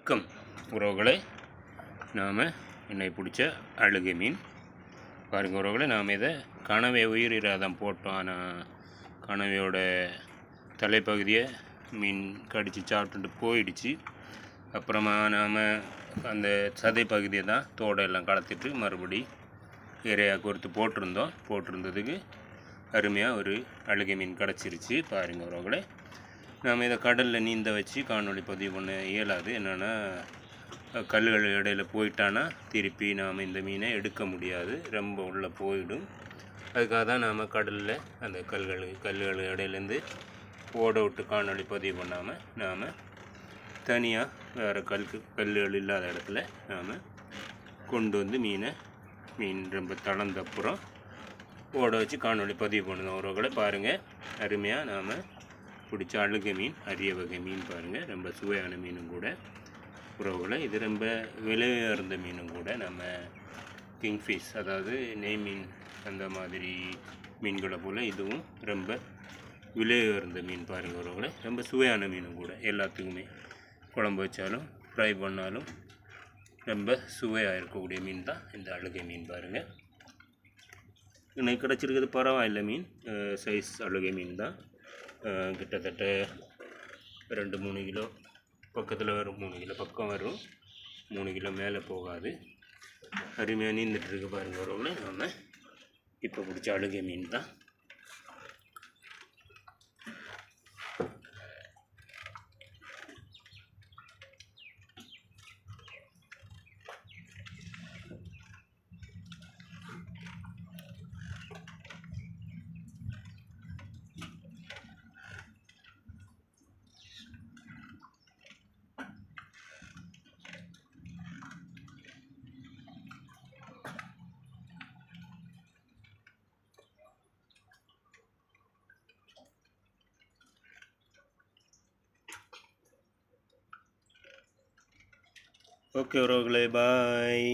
வணக்கம் உறவுகளை. நாம் என்னை பிடிச்ச அழுகை மீன் பாருங்கள் உறவுகளை. நாம் இதை கனவை உயிரிராதான் போட்டோம். ஆனால் கனவையோட தலைப்பகுதியை மீன் கடித்து சாப்பிட்டுட்டு போயிடுச்சு. அப்புறமா நாம் அந்த சதை பகுதியை தான் தோடெல்லாம் கலத்திட்டு மறுபடி இறையாக கொடுத்து போட்டிருந்ததுக்கு அருமையாக ஒரு அழுகை மீன் கிடச்சிருச்சு. பாருங்கள் உறவுகளை. நாம் இதை கடலில் நீந்த வச்சு காணொளி பதிவு பண்ண இயலாது. என்னென்னா கல்லுகள் இடையில் போயிட்டானா திருப்பி நாம் இந்த மீனை எடுக்க முடியாது, ரொம்ப உள்ளே போயிடும். அதுக்காக தான் நாம் கடலில் அந்த கல்லுகள் இடையிலேருந்து ஓட விட்டு காணொளி பதிவு பண்ணாமல் நாம் தனியாக வேறு கல்லுகள் இல்லாத இடத்துல நாம் கொண்டு வந்து மீன் ரொம்ப தளர்ந்தப்புறம் ஓட வச்சு காணொளி பதிவு பண்ணுவோம் உறவுகளை. பாருங்கள், அருமையாக நாம் பிடிச்ச அழுகை மீன், அரிய வகை மீன். பாருங்கள், ரொம்ப சுவையான மீனும் கூட உறவுகளை. இது ரொம்ப விலை உயர்ந்த மீனும் கூட. நம்ம கிங்ஃபிஷ், அதாவது நெய் மீன், அந்த மாதிரி மீன்களை போல் இதுவும் ரொம்ப விலை உயர்ந்த மீன். பாருங்கள் உறவுகளை, ரொம்ப சுவையான மீனும் கூட. எல்லாத்துக்குமே குழம்பு வச்சாலும் ஃப்ரை பண்ணாலும் ரொம்ப சுவையாக இருக்கக்கூடிய மீன் தான் இந்த அழுகை மீன். பாருங்கள், இன்னைக்கு கிடச்சிருக்கிறது பரவாயில்லை மீன், சைஸ் அழுகை மீன் தான். கிட்டத்தட்ட 2-3 கிலோ பக்கத்தில் வரும், 3 கிலோ பக்கம் வரும், 3 கிலோ மேலே போகாது. அருமையாக நீந்துட்டுருக்கு பாருங்கள் உறவுகளை. நாம் இப்போ பிடிச்ச அழுகை மீன் தான். ஓகே உறவுகளே, பாய்.